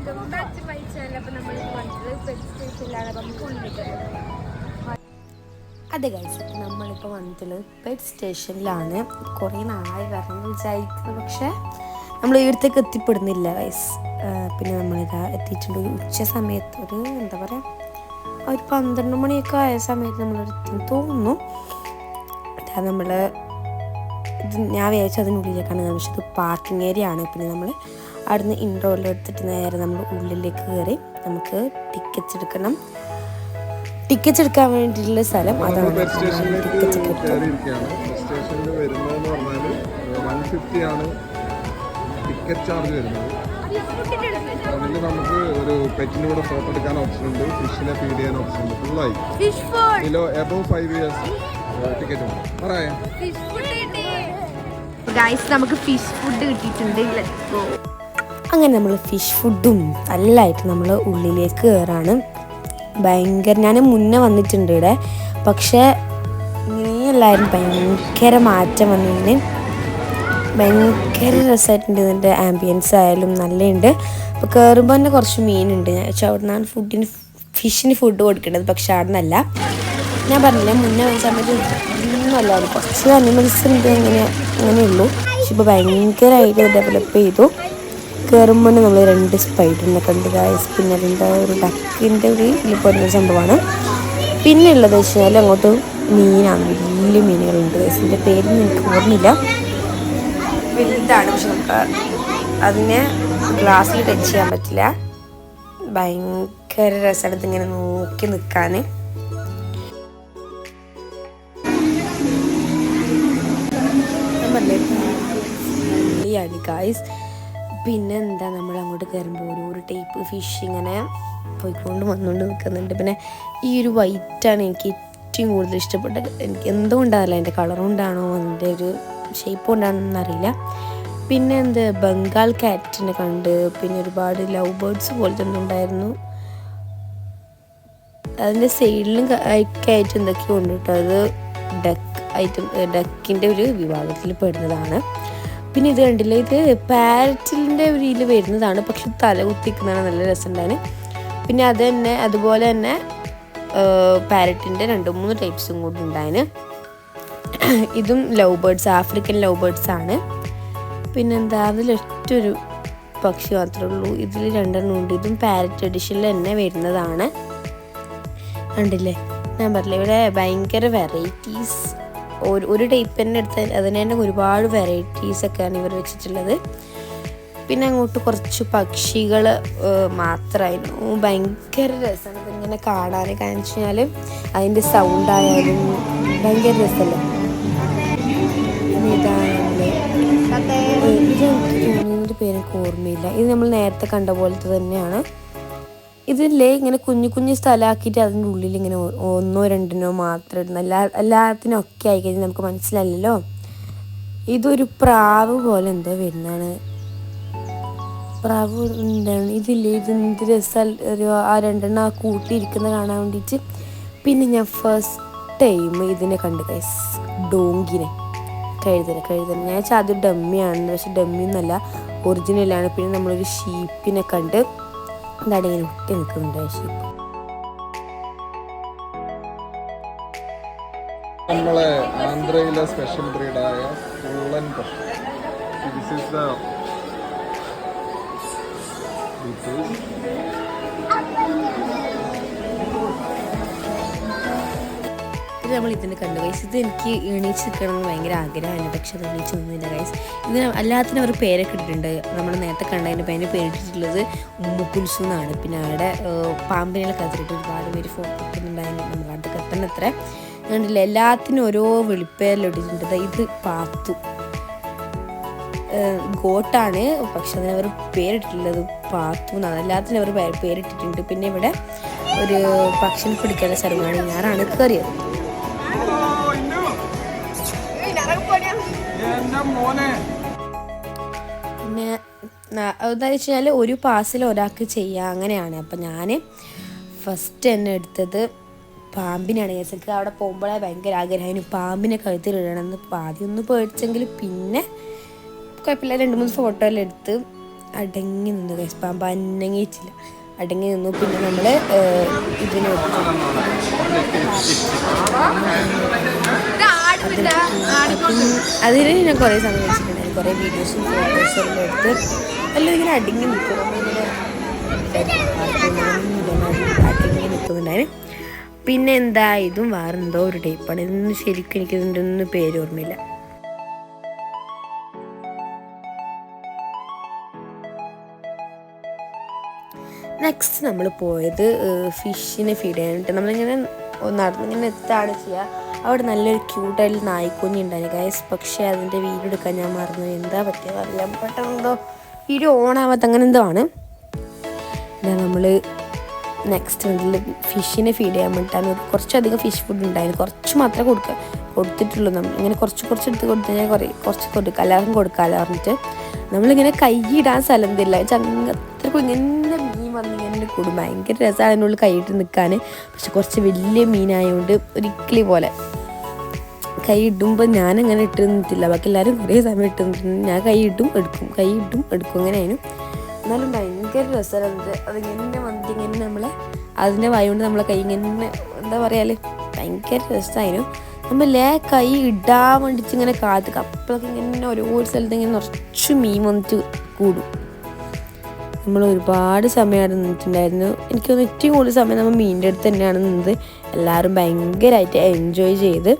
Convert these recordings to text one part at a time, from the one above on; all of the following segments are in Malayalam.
Welcome back to my channel. അപ്പോൾ നമ്മൾ പെറ്റ് സ്റ്റേഷനിലാണ്. അപ്പം നമുക്ക് ഉള്ളിലേക്ക് അതെ ഗൈസ്, നമ്മളിപ്പോൾ വന്നിട്ടുള്ളത് പെറ്റ് സ്റ്റേഷനിലാണ്. കുറേ നാളായി വരണം വിചാരിക്കുന്നു, പക്ഷേ നമ്മൾ ഇവിടത്തേക്ക് എത്തിപ്പെടുന്നില്ല ഗൈസ്. പിന്നെ നമ്മളിതാ എത്തിയിട്ടുണ്ട്. ഒരു ഉച്ച സമയത്ത് എന്താ പറയുക, ഒരു 12 മണിയൊക്കെ ആയ സമയത്ത് നമ്മളെത്തി തോന്നുന്നു. നമ്മൾ ഞാൻ വിചാരിച്ചു അതിനുള്ളിലേക്കാണ്, പക്ഷേ ഇത് പാർക്കിംഗ് ഏരിയ ആണ്. പിന്നെ നമ്മൾ അവിടുന്ന് ഇൻട്രോയിൽ എടുത്തിട്ട് നേരെ നമ്മൾ ഉള്ളിലേക്ക് കയറി നമുക്ക് ടിക്കറ്റ്സ് എടുക്കണം. ടിക്കറ്റ്സ് എടുക്കാൻ വേണ്ടിയിട്ടുള്ള സ്ഥലം അതാണ്. ടിക്കറ്റ് ടിക്കറ്റ് ചാർജ് വരുന്നത്. അതിൽ നമുക്ക് ഒരു പെറ്റിൻ്റെ കൂടെ ഫോട്ടോ എടുക്കാൻ ഓപ്ഷൻ ഉണ്ട്, ഫിഷിനെ ഫീഡ് ചെയ്യാൻ ഓപ്ഷൻ ഉണ്ട്. ഫുള്ളായി കിലോ എബവ് 5 years ടിക്കറ്റ് ഉണ്ട്. പറയാം നമുക്ക് ഫിഷ് ഫുഡ് കിട്ടിയിട്ടുണ്ട്. അങ്ങനെ നമ്മൾ ഫിഷ് ഫുഡും നല്ലതായിട്ട് നമ്മൾ ഉള്ളിലേക്ക് കയറാണ്. ഭയങ്കര, ഞാൻ മുന്നേ വന്നിട്ടുണ്ട് ഇവിടെ, പക്ഷേ ഇങ്ങനെയെല്ലാവരും ഭയങ്കര മാറ്റം വന്നതിന് ഭയങ്കര രസമായിട്ടുണ്ട്. ഇതിൻ്റെ ആംബിയൻസ് ആയാലും നല്ലുണ്ട്. അപ്പോൾ കയറുമ്പോൾ തന്നെ കുറച്ച് മീനുണ്ട്. പക്ഷേ അവിടെ നിന്നാണ് ഫിഷിന് ഫുഡ് കൊടുക്കേണ്ടത്, പക്ഷെ അവിടെ നിന്നല്ല. ഞാൻ പറഞ്ഞില്ല, മുന്നേ വന്ന സമയത്ത് ഒന്നുമല്ല, കുറച്ച് അനിമൽസ് ഉണ്ട്, അങ്ങനെയുള്ളൂ. പക്ഷെ ഇപ്പോൾ ഭയങ്കരമായിട്ട് ഡെവലപ്പ് ചെയ്തു. കയറുമ്പോൾ നമ്മൾ 2 സ്പൈഡറിനെ കണ്ട് ഗൈസ്. പിന്നെ അതിൻ്റെ ഒരു ഡക്കിൻ്റെ ഇതിൽ പോരുന്ന സംഭവമാണ്. പിന്നെ ഉള്ളത് വെച്ച് കഴിഞ്ഞാൽ അങ്ങോട്ട് മീനാണ്, വലിയ മീനുകളുണ്ട് ഗൈസ്. ഇതിൻ്റെ പേരൊന്നും എനിക്ക് ഓർമ്മയില്ല. വലുതാണ്, പക്ഷെ നമുക്ക് അതിനെ ഗ്ലാസ്സിൽ ടച്ച് ചെയ്യാൻ പറ്റില്ല. ഭയങ്കര രസമാണ് ഇതിങ്ങനെ നോക്കി നിൽക്കാൻ. ഗൈസ്, പിന്നെ എന്താ, നമ്മൾ അങ്ങോട്ട് കയറുമ്പോൾ ഓരോ ടൈപ്പ് ഫിഷ് ഇങ്ങനെ പോയിക്കൊണ്ട് വന്നുകൊണ്ട് നിൽക്കുന്നുണ്ട്. പിന്നെ ഈ ഒരു വൈറ്റാണ് എനിക്ക് ഏറ്റവും കൂടുതൽ ഇഷ്ടപ്പെട്ടത്. എനിക്ക് എന്തുകൊണ്ടാണല്ല, എൻ്റെ കളർ കൊണ്ടാണോ അതിൻ്റെ ഒരു ഷേപ്പ് കൊണ്ടാണെന്ന് അറിയില്ല. പിന്നെ എന്ത്, ബംഗാൾ കാറ്റിനെ കണ്ട്, പിന്നെ ഒരുപാട് ലവ് ബേർഡ്സ് പോലത്തെ എന്തുണ്ടായിരുന്നു. അതിൻ്റെ സൈഡിലും ഒക്കെ ആയിട്ട് എന്തൊക്കെയോ ഉണ്ട് കേട്ടോ. അത് ഡക്കിൻ്റെ ഒരു വിഭാഗത്തിൽ പെടുന്നതാണ്. പിന്നെ ഇത് കണ്ടില്ല, ഇത് പാരറ്റിൻ്റെ ഒരു ഇതിൽ വരുന്നതാണ്, പക്ഷെ തല കുത്തിക്കുന്നതാണ്. നല്ല രസമുണ്ടാണ്. പിന്നെ അതുപോലെ തന്നെ പാരറ്റിൻ്റെ 2-3 ടൈപ്സും കൂടി ഉണ്ടായിന്. ഇതും love birds, African love birds ആണ്. പിന്നെന്താ, അതിലൊറ്റൊരു പക്ഷി മാത്രമേ ഉള്ളൂ. ഇതിൽ 2 ഉണ്ട്. ഇതും പാരറ്റ് എഡിഷനിൽ തന്നെ വരുന്നതാണ്. കണ്ടില്ലേ, ഞാൻ പറഞ്ഞില്ലേ, ഇവിടെ ഭയങ്കര വെറൈറ്റീസ്. ഒരു ടൈപ്പ് തന്നെ എടുത്താൽ അതിന് തന്നെ ഒരുപാട് വെറൈറ്റീസൊക്കെയാണ് ഇവർ വെച്ചിട്ടുള്ളത്. പിന്നെ അങ്ങോട്ട് കുറച്ച് പക്ഷികൾ മാത്രമായിരുന്നു. ഭയങ്കര രസമാണ് ഇതിങ്ങനെ കാണാൻ. കാരണം വെച്ച് കഴിഞ്ഞാൽ അതിൻ്റെ സൗണ്ടായാലും ഭയങ്കര രസമല്ലേ. ഇതാണ് ഇതിൻ്റെ പേരൊക്കെ ഓർമ്മയില്ല. ഇത് നമ്മൾ നേരത്തെ കണ്ട പോലത്തെ തന്നെയാണ്. ഇതില്ലേ ഇങ്ങനെ കുഞ്ഞു സ്ഥലമാക്കിയിട്ട് അതിൻ്റെ ഉള്ളിൽ ഇങ്ങനെ 1-2 മാത്രം ഇടുന്ന, എല്ലാത്തിനും ഒക്കെ ആയിക്കഴിഞ്ഞാൽ നമുക്ക് മനസ്സിലായില്ലല്ലോ. ഇതൊരു പ്രാവ് പോലെ എന്തോ വരുന്നതാണ്. പ്രാവ് എന്താണ് ഇതില്ലേ, ഇതെന്ത് രസം ആ 2 കൂട്ടിയിരിക്കുന്നത് കാണാൻ വേണ്ടിയിട്ട്. പിന്നെ ഞാൻ ഫസ്റ്റ് ടൈം ഇതിനെ കണ്ട് ഗൈസ്, ഡോങ്കിനെ, കഴുതനെ. ഞാൻ വെച്ചാൽ അത് ഡമ്മിയാണെന്ന്, പക്ഷെ ഡമ്മിയൊന്നുമല്ല, ഒറിജിനലാണ്. പിന്നെ നമ്മളൊരു ഷീപ്പിനെ കണ്ട്, എന്താണ് ഇങ്ങനെ ഒട്ടി നിൽക്കുന്നുണ്ട് ഷീപ്പ്. നമ്മളെ ആന്ധ്രയിലെ സ്പെഷ്യൽ ബ്രീഡായ ഫുള്ളൻ പശു. ദിസ് ഈസ് ദ ഇത് നമ്മൾ ഇതിന് കണ്ടു ഗൈസ്. ഇത് എനിക്ക് എണീച്ച് നിൽക്കണമെന്ന് ഭയങ്കര ആഗ്രഹമാണ്, പക്ഷെ അത് എണീച്ച് നിന്നില്ല ഗൈസ്. ഇതിന് എല്ലാത്തിനും അവർ പേരൊക്കെ ഇട്ടിട്ടുണ്ട്. നമ്മൾ നേരത്തെ കണ്ടതിൻ്റെ പേരിട്ടിട്ടുള്ളത് ഉമ്മുക്കുൽസു എന്നാണ്. പിന്നെ അവിടെ പാമ്പിനെ കത്തിട്ട് ഒരുപാട് പേര് ഫോട്ടോ എടുക്കുന്നുണ്ടായിരുന്നു. നമ്മൾ അത് കത്തണത്ര കണ്ടില്ല, എല്ലാത്തിനും ഓരോ വെളിപ്പേരിലിട്ടിട്ടുണ്ട്. ഇത് പാത്തു ഗോട്ടാണ്, പക്ഷെ അതിനവർ പേരിട്ടിട്ടുള്ളത് പാത്തു എന്നാണ്. എല്ലാത്തിനും അവർ പേരിട്ടിട്ടുണ്ട്. പിന്നെ ഇവിടെ ഒരു പക്ഷിനെ പിടിക്കാനുള്ള സ്ഥലമാണ്. ഞാനാണ് കയറിയത്. പിന്നെ എന്താണെന്ന് വെച്ച് കഴിഞ്ഞാൽ ഒരു പാസിൽ ഒരാൾക്ക് ചെയ്യാം, അങ്ങനെയാണ്. അപ്പം ഞാൻ ഫസ്റ്റ് തന്നെ എടുത്തത് പാമ്പിനാണ്. എനിക്ക് അവിടെ പോകുമ്പോഴേ ഭയങ്കര ആഗ്രഹമായിരുന്നു പാമ്പിനെ കഴുത്തിലിടണമെന്ന്. ആദ്യം ഒന്ന് പേടിച്ചെങ്കിൽ പിന്നെ കുഴപ്പമില്ല, 2-3 ഫോട്ടോ എല്ലാം എടുത്ത് അടങ്ങി നിന്നു ഗൈസ്. പാമ്പ് അനങ്ങിയിട്ടില്ല, അടങ്ങി നിന്നു. പിന്നെ നമ്മൾ ഇതിന് അതിൽ ഞാൻ കുറേ സമയം വെച്ചിട്ടുണ്ടായിരുന്നു, കുറേ വീഡിയോസും ഫോട്ടോസും എല്ലാം എടുത്ത്. എല്ലാം ഇങ്ങനെ അടങ്ങി നിൽക്കും, അടങ്ങി നിൽക്കുന്നുണ്ടായിരുന്നു. പിന്നെ എന്താ, ഇതും വേറെന്തോ ഒരു ടൈപ്പാണ്. ഇതൊന്നും ശരിക്കും എനിക്കിതിൻ്റെ ഒന്നും പേര് ഓർമ്മയില്ല. നെക്സ്റ്റ് നമ്മൾ പോയത് ഫിഷിനെ ഫീഡ് ചെയ്യാനായിട്ട്. നമ്മളിങ്ങനെ നടന്നിങ്ങനെ എത്താണ് ചെയ്യുക. അവിടെ നല്ലൊരു ക്യൂട്ടായിട്ട് നായ്ക്കുഞ്ഞി ഉണ്ടായിരുന്നു ഗൈസ്. പക്ഷേ അതിൻ്റെ വീഡിയോ എടുക്കാൻ ഞാൻ മറന്നു, എന്താ പറ്റിയത് അറിയില്ല. പെട്ടെന്ന് എന്തോ വീഡിയോ ഓണാവാത്ത അങ്ങനെ എന്തോ ആണ്. നമ്മൾ നെക്സ്റ്റ് ഇതിൽ ഫിഷിനെ ഫീഡ് ചെയ്യാൻ വേണ്ടിയിട്ടാണ്. കുറച്ചധികം ഫിഷ് ഫുഡ് ഉണ്ടായിരുന്നു, കുറച്ച് മാത്രമേ കൊടുത്തിട്ടുള്ളൂ. നമ്മൾ ഇങ്ങനെ കുറച്ച് എടുത്ത് കൊടുത്തു കഴിഞ്ഞാൽ കുറച്ച് കൊടുക്കുക, എല്ലാവർക്കും കൊടുക്കാമല്ലോ പറഞ്ഞിട്ട് നമ്മളിങ്ങനെ കൈയിടാൻ സ്ഥലം തരില്ല. അത്രക്കും ഇങ്ങനെ മീൻ വന്നിങ്ങനെ കൂടും. ഭയങ്കര രസമാണ് അതിനുള്ളിൽ കൈയിട്ട് നിൽക്കാൻ. പക്ഷെ കുറച്ച് വലിയ മീനായതുകൊണ്ട് ഒരിക്കലി പോലെ കൈ ഇടുമ്പോൾ ഞാനങ്ങനെ ഇട്ട് നിന്നിട്ടില്ല. ബാക്കി എല്ലാവരും കുറേ സമയം ഇട്ട് നിന്നിട്ടുണ്ട്. ഞാൻ കൈ ഇട്ടും എടുക്കും അങ്ങനെയായിരുന്നു. എന്നാലും ഭയങ്കര രസമാണ്. അതിങ്ങനെ വന്നിട്ട് ഇങ്ങനെ നമ്മളെ അതിൻ്റെ വായ കൊണ്ട് നമ്മളെ കൈ ഇങ്ങനെ എന്താ പറയാല് ഭയങ്കര രസമായിരുന്നു. നമ്മളെ കൈ ഇടാൻ വേണ്ടിയിട്ട് ഇങ്ങനെ കാത്തുക. അപ്പോഴൊക്കെ ഇങ്ങനെ ഓരോ സ്ഥലത്ത് ഇങ്ങനെ നിറച്ച് മീൻ വന്നിട്ട് കൂടും. നമ്മൾ ഒരുപാട് സമയം അവിടെ നിന്നിട്ടുണ്ടായിരുന്നു. എനിക്ക് തോന്നുന്നു ഏറ്റവും കൂടുതൽ സമയം നമ്മൾ മീനിൻ്റെ അടുത്ത് തന്നെയാണ് നിന്നത്. എല്ലാവരും ഭയങ്കരമായിട്ട് എൻജോയ് ചെയ്ത്.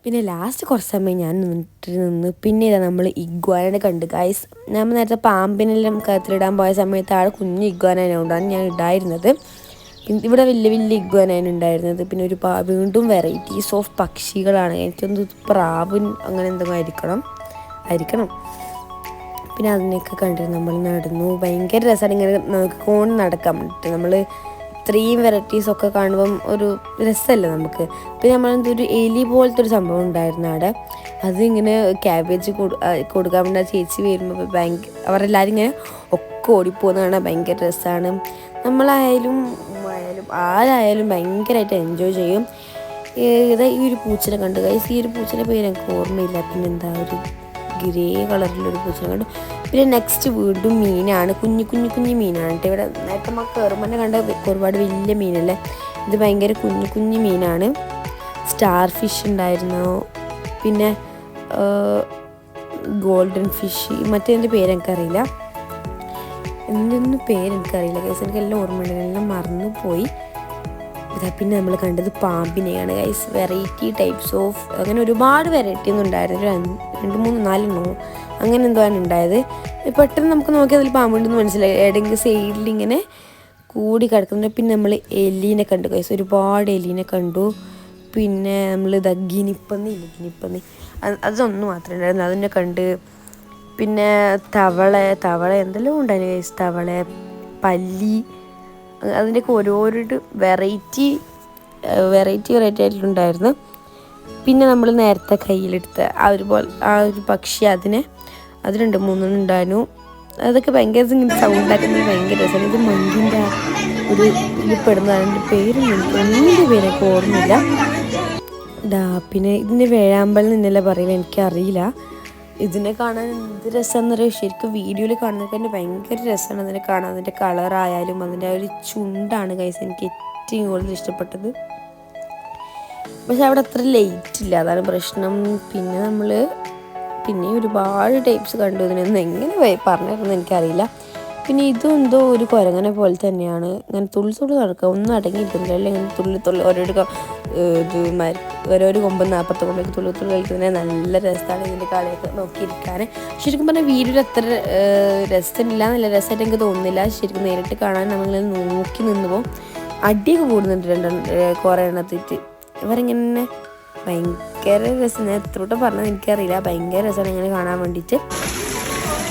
പിന്നെ ലാസ്റ്റ് കുറച്ച് സമയം ഞാൻ നിന്ന് പിന്നെ ഇതാ നമ്മൾ ഇഗ്വാനെ കണ്ട് ഗൈസ്. നമ്മൾ നേരത്തെ പാമ്പിനെല്ലാം കത്തിലിടാൻ പോയ സമയത്ത് ആൾ കുഞ്ഞ് ഇഗ്വാനാണ് ഞാൻ ഇടായിരുന്നത്. ഇവിടെ വലിയ വലിയ ഇഗ്വാനാണ് ഉണ്ടായിരുന്നത്. പിന്നെ ഒരു വീണ്ടും വെറൈറ്റീസ് ഓഫ് പക്ഷികളാണ്. എനിക്കൊന്ന് പ്രാവ് അങ്ങനെ എന്തെങ്കിലും ആയിരിക്കണം. പിന്നെ അതിനെയൊക്കെ കണ്ടിട്ട് നമ്മൾ നടന്നു. ഭയങ്കര രസമാണ് ഇങ്ങനെ നോക്കിക്കൊണ്ട് നടക്കാൻ വേണ്ടിയിട്ട്. നമ്മൾ ഇത്രയും വെറൈറ്റീസൊക്കെ കാണുമ്പം ഒരു രസമല്ലേ നമുക്ക്. പിന്നെ നമ്മളെന്തൊരു എലി പോലത്തെ ഒരു സംഭവം ഉണ്ടായിരുന്നു അവിടെ. അതിങ്ങനെ ക്യാബേജ് കൊടുക്കാൻ വേണ്ടി ചേച്ചി വരുമ്പോൾ അവരെല്ലാവരും ഇങ്ങനെ ഒക്കെ ഓടിപ്പോകുന്ന കാണാൻ ഭയങ്കര രസമാണ്. നമ്മളായാലും ആരായാലും ഭയങ്കരമായിട്ട് എൻജോയ് ചെയ്യും. ഇതാ ഈ ഒരു പൂച്ചനെ കണ്ടു ഗൈസ്. ഈ ഒരു പൂച്ചയുടെ പേര് എനിക്ക് ഓർമ്മയില്ല. പിന്നെ എന്താ ഒരു ഗ്രേ കളറിലൊരു പൂച്ചനെ കണ്ടു. പിന്നെ നെക്സ്റ്റ് വീണ്ടും മീനാണ്, കുഞ്ഞു മീനാണ് കേട്ടോ. ഇവിടെ നേരത്തെ നമുക്ക് കയറുമ്പോൾ തന്നെ കണ്ട ഒരുപാട് വലിയ മീനല്ലേ. ഇത് ഭയങ്കര കുഞ്ഞു മീനാണ്. സ്റ്റാർ ഫിഷ് ഉണ്ടായിരുന്നു, പിന്നെ ഗോൾഡൻ ഫിഷ്, മറ്റേതിൻ്റെ പേരെനിക്കറിയില്ല, എന്തൊന്നും പേരെനിക്കറിയില്ല ഗൈസ്. എനിക്കെല്ലാം ഓർമ്മയുണ്ട്, എല്ലാം മറന്നു പോയി. പിന്നെ നമ്മൾ കണ്ടത് പാമ്പിനെയാണ് ഗൈസ്. വെറൈറ്റി ടൈപ്സ് ഓഫ് അങ്ങനെ ഒരുപാട് വെറൈറ്റി ഒന്നും ഉണ്ടായിരുന്നു. 2, 3, 4 അങ്ങനെ എന്തോ ആണ് ഉണ്ടായത്. പെട്ടെന്ന് നമുക്ക് നോക്കിയാൽ അതിൽ പാമ്പുണ്ടെന്ന് മനസ്സിലായി. ഏതെങ്കിലും സൈഡിൽ ഇങ്ങനെ കൂടി കിടക്കുന്നുണ്ട്. പിന്നെ നമ്മൾ എലീനെ കണ്ടു ഗൈസ്, ഒരുപാട് എലീനെ കണ്ടു. പിന്നെ നമ്മൾ ഇതാ ഗിനിപ്പന്നി അതൊന്നും മാത്രമേ ഉണ്ടായിരുന്നു, അതിനെ കണ്ട്. പിന്നെ തവള എന്തെല്ലാം ഉണ്ടായിരുന്നു ഗൈസ്. തവള, പല്ലി, അതിൻ്റെയൊക്കെ ഓരോരോ വെറൈറ്റി ആയിട്ടുണ്ടായിരുന്നു. പിന്നെ നമ്മൾ നേരത്തെ കയ്യിലെടുത്ത ആ ഒരു പക്ഷി അത് 2, 3 ഉണ്ടായിരുന്നു. അതൊക്കെ ഭയങ്കര ഇങ്ങനെ സൗണ്ടാക്കുന്നത് ഭയങ്കര രസമാണ്. ഇത് മങ്കിൻ്റെ ഒരു ഇതിൽ പെടുന്നതാണ്. എൻ്റെ ഒന്നിൻ്റെ പേരൊക്കെ ഓർമ്മയില്ല. പിന്നെ ഇതിൻ്റെ വേഴാമ്പൽ എന്നല്ല പറയുക, എനിക്കറിയില്ല. ഇതിനെ കാണാൻ എന്ത് രസമെന്ന് പറയുക. ശരിക്കും വീഡിയോയിൽ കാണുന്നതൊക്കെ തന്നെ ഭയങ്കര രസമാണ് അതിനെ കാണാൻ. അതിൻ്റെ കളറായാലും അതിൻ്റെ ഒരു ചുണ്ടാണ് ഗൈസ് എനിക്ക് ഏറ്റവും കൂടുതൽ ഇഷ്ടപ്പെട്ടത്. പക്ഷെ അവിടെ അത്ര ലൈറ്റ് ഇല്ല, അതാണ് പ്രശ്നം. പിന്നെ ഒരുപാട് ടൈപ്സ് കണ്ടു. ഇതിനൊന്നും എങ്ങനെ പറഞ്ഞിരുന്നു എനിക്കറിയില്ല. പിന്നെ ഇതും എന്തോ ഒരു കുരങ്ങനെ പോലെ തന്നെയാണ്. ഇങ്ങനെ തുള്ളി നടക്കുക, ഒന്നും അടങ്ങിയിരിക്കുന്നില്ല. അല്ലെങ്കിൽ ഇങ്ങനെ തുള്ളി ഓരോരോ കൊമ്പ് 40 കൊമ്പേക്ക് തുള്ളി കളിക്കുന്നത് നല്ല രസമാണ് ഇതിൻ്റെ കളിയൊക്കെ നോക്കിയിരിക്കാൻ. ശരിക്കും പറഞ്ഞാൽ വീഡിയോയിൽ അത്ര രസമില്ല, നല്ല രസമായിട്ട് എനിക്ക് തോന്നുന്നില്ല. ശരിക്കും നേരിട്ട് കാണാൻ നമ്മളിങ്ങനെ നോക്കി നിന്നുമ്പോൾ അടിയൊക്കെ കൂടുന്നുണ്ട് കുറേ എണ്ണത്തിട്ട്. ഇവരിങ്ങനെ ഭയങ്കര രസം. ഞാൻ എത്രയോട്ട് പറഞ്ഞത് എനിക്കറിയില്ല, ഭയങ്കര രസമാണ് ഇങ്ങനെ കാണാൻ വേണ്ടിയിട്ട്.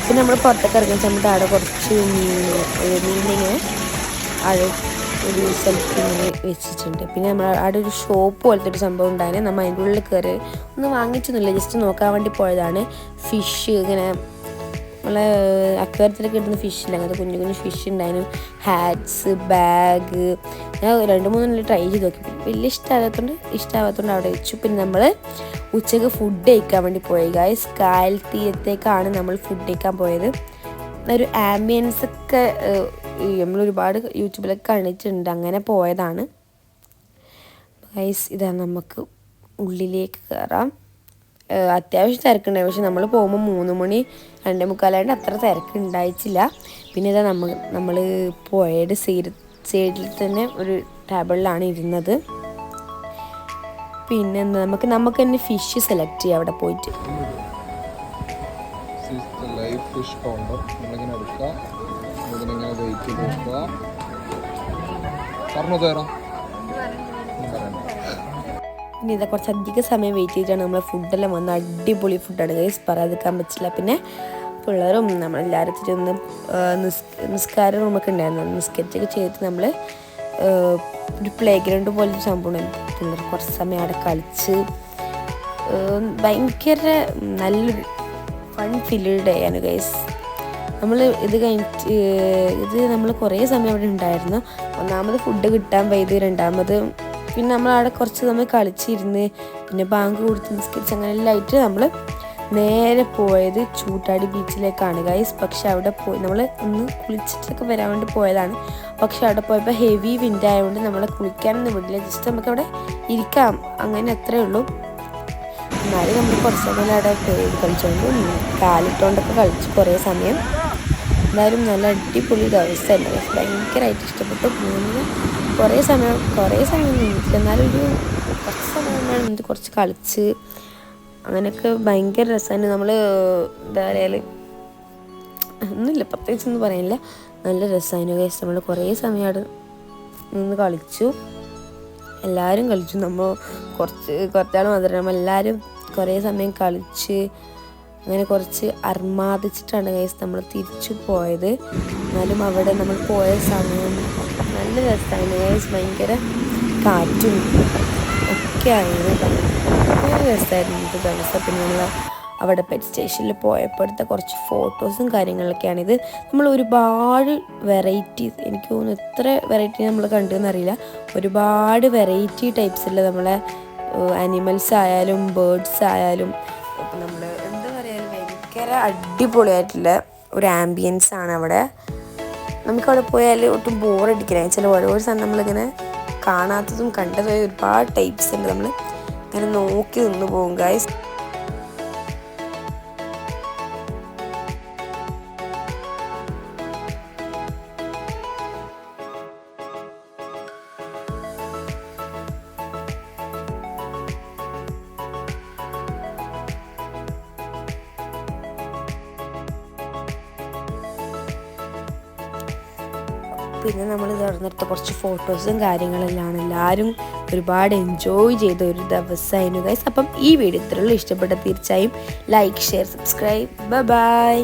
പിന്നെ നമ്മൾ പുറത്തൊക്കെ ഇറങ്ങുന്ന സമയത്ത് അവിടെ കുറച്ച് മീനിങ്ങനെ അവിടെ ഒരു സ്ഥലത്ത് ഇങ്ങനെ വെച്ചിട്ടുണ്ട്. പിന്നെ നമ്മൾ അവിടെ ഒരു ഷോപ്പ് പോലത്തെ ഒരു സംഭവം ഉണ്ടായിരുന്നു. നമ്മൾ അതിൻ്റെ ഉള്ളിൽ കയറി ഒന്നും വാങ്ങിച്ചൊന്നുമില്ല, ജസ്റ്റ് നോക്കാൻ വേണ്ടി പോയതാണ്. ഫിഷ് ഇങ്ങനെ നമ്മളെ അക്വേറിയത്തിലൊക്കെ ഇടുന്ന ഫിഷില്ല, അങ്ങനത്തെ കുഞ്ഞു ഫിഷ് ഉണ്ടായിരുന്നു. ഹാറ്റ്സ്, ബാഗ്, ഞാൻ 2-3 ട്രൈ ചെയ്ത് നോക്കി, വലിയ ഇഷ്ടമാകാത്തതുകൊണ്ട് അവിടെ വെച്ചു. പിന്നെ നമ്മൾ ഉച്ചയ്ക്ക് ഫുഡ് കഴിക്കാൻ വേണ്ടി പോയി ഗൈസ്. കായൽ തീരത്തേക്കാണ് നമ്മൾ ഫുഡ് കഴിക്കാൻ പോയത്. ഒരു ആംബിയൻസ് ഒക്കെ നമ്മൾ ഒരുപാട് യൂട്യൂബിലൊക്കെ കാണിച്ചിട്ടുണ്ട്, അങ്ങനെ പോയതാണ് ഗൈസ്. ഇതാ നമുക്ക് ഉള്ളിലേക്ക് കയറാം. അത്യാവശ്യം തിരക്കുണ്ടായി, പക്ഷെ നമ്മൾ പോകുമ്പോൾ 3 മണി 2:45 അത്ര തിരക്ക് ഉണ്ടായിട്ടില്ല. പിന്നെ ഇതാ നമ്മൾ പോയത് സൈഡിൽ തന്നെ ഒരു ടേബിളിലാണ് ഇരുന്നത്. പിന്നെ നമുക്ക് തന്നെ ഫിഷ് സെലക്ട് ചെയ്യാം അവിടെ പോയിട്ട്. പിന്നെ ഇതാ കുറച്ചധികം സമയം വെയിറ്റ് ചെയ്തിട്ടാണ് നമ്മൾ ഫുഡെല്ലാം വന്ന്. അടിപൊളി ഫുഡാണ് ഗൈസ്, പറയാതിരിക്കാൻ പറ്റില്ല. പിന്നെ പിള്ളേരും നമ്മളെല്ലാവരും ഒന്ന് നിസ്കാര റൂമൊക്കെ ഉണ്ടായിരുന്നു. നിസ്കരിച്ചൊക്കെ ചെയ്തിട്ട് നമ്മൾ ഒരു പ്ലേ ഗ്രൗണ്ട് പോലൊരു സംഭവം പിള്ളേർ കുറച്ച് സമയം അവിടെ കളിച്ച് ഭയങ്കര നല്ലൊരു ഫൺ ഫീൽഡ് ഡേ ആണ് ഗൈസ്. നമ്മൾ ഇത് കഴിഞ്ഞിട്ട് നമ്മൾ കുറേ സമയം അവിടെ ഉണ്ടായിരുന്നു. ഒന്നാമത് ഫുഡ് കിട്ടാൻ വൈകി, രണ്ടാമത് പിന്നെ നമ്മളവിടെ കുറച്ച് സമയം കളിച്ചിരുന്ന് പിന്നെ ബാങ്ക് കൊടുത്ത് നിസ്കരിച്ച് അങ്ങനെയെല്ലാം ആയിട്ട് നമ്മൾ നേരെ പോയത് ചൂട്ടാടി ബീച്ചിലേക്കാണ് ഗൈസ്. പക്ഷെ അവിടെ പോയി നമ്മൾ ഒന്ന് കുളിച്ചിട്ടൊക്കെ വരാൻ വേണ്ടി പോയതാണ്. പക്ഷെ അവിടെ പോയപ്പോൾ ഹെവി വിൻഡ് ആയതുകൊണ്ട് നമ്മളെ കുളിക്കാനൊന്നും വിടില്ല, ജസ്റ്റ് നമുക്കവിടെ ഇരിക്കാം, അങ്ങനെ അത്രേ ഉള്ളൂ. എന്നാലും നമ്മൾ കുറച്ച് സമയം അവിടെ കളിച്ചുകൊണ്ട് കാലിട്ടുകൊണ്ടൊക്കെ കളിച്ചു കുറേ സമയം. എന്തായാലും നല്ല അടിപൊളി ദിവസമായിരുന്നു, ഭയങ്കരമായിട്ട് ഇഷ്ടപ്പെട്ടു. പോകുന്നത് കുറേ സമയം നിന്നിട്ടില്ല, എന്നാലും കുറച്ച് സമയം നിന്ന് കുറച്ച് കളിച്ച് അങ്ങനെയൊക്കെ ഭയങ്കര രസമാണ്. നമ്മൾ എന്താ പറയുക, ഒന്നുമില്ല പ്രത്യേകിച്ചൊന്നും പറയാനില്ല, നല്ല രസമായിരുന്നു ഗൈസ്. നമ്മൾ കുറേ സമയം അവിടെ നിന്ന് കളിച്ചു, എല്ലാവരും കളിച്ചു. നമ്മൾ കുറച്ചാൾ മാത്രമല്ല, നമ്മളെല്ലാവരും കുറേ സമയം കളിച്ച് അങ്ങനെ കുറച്ച് അർമാദിച്ചിട്ടാണ് ഗൈസ് നമ്മൾ തിരിച്ചു പോയത്. എന്നാലും അവിടെ നമ്മൾ പോയ സമയം നല്ല രസമായിരുന്നു ഗൈസ്, ഭയങ്കര കാറ്റും ഒക്കെ ആയിരുന്നു, ഭയങ്കര രസമായിരുന്നു ഇന്നത്തെ ദിവസം. പിന്നെ നമ്മൾ അവിടെ പെറ്റ് സ്റ്റേഷനിൽ പോയപ്പോൾ എടുത്ത കുറച്ച് ഫോട്ടോസും കാര്യങ്ങളൊക്കെയാണിത്. നമ്മൾ ഒരുപാട് വെറൈറ്റീസ്, എനിക്ക് തോന്നുന്നു എത്ര വെറൈറ്റി നമ്മൾ കണ്ടെന്നറിയില്ല, ഒരുപാട് വെറൈറ്റി ടൈപ്സുള്ള നമ്മളെ ആനിമൽസ് ആയാലും ബേർഡ്സ് ആയാലും ഇപ്പം നമ്മൾ എന്താ പറയുക, ഭയങ്കര അടിപൊളിയായിട്ടുള്ള ഒരു ആംബിയൻസ് ആണ് അവിടെ. നമുക്കവിടെ പോയാൽ ഒട്ടും ബോറടിക്കില്ല. ചില ഓരോ സാധനം നമ്മളിങ്ങനെ കാണാത്തതും കണ്ടതും ഒരുപാട് ടൈപ്സ് ഉണ്ട്, നമ്മൾ ഇങ്ങനെ നോക്കി നിന്ന് പോകും ഗൈസ്. പിന്നെ നമ്മൾ തുറന്നെടുത്ത കുറച്ച് ഫോട്ടോസും കാര്യങ്ങളെല്ലാം എല്ലാവരും ഒരുപാട് എൻജോയ് ചെയ്ത ഒരു ദിവസമായിരുന്നു ഗൈസ്. അപ്പം ഈ വീഡിയോ ഇത്രയുള്ളൂ. ഇഷ്ടപ്പെട്ട തീർച്ചയായും ലൈക്ക്, ഷെയർ, സബ്സ്ക്രൈബ്. ബൈ.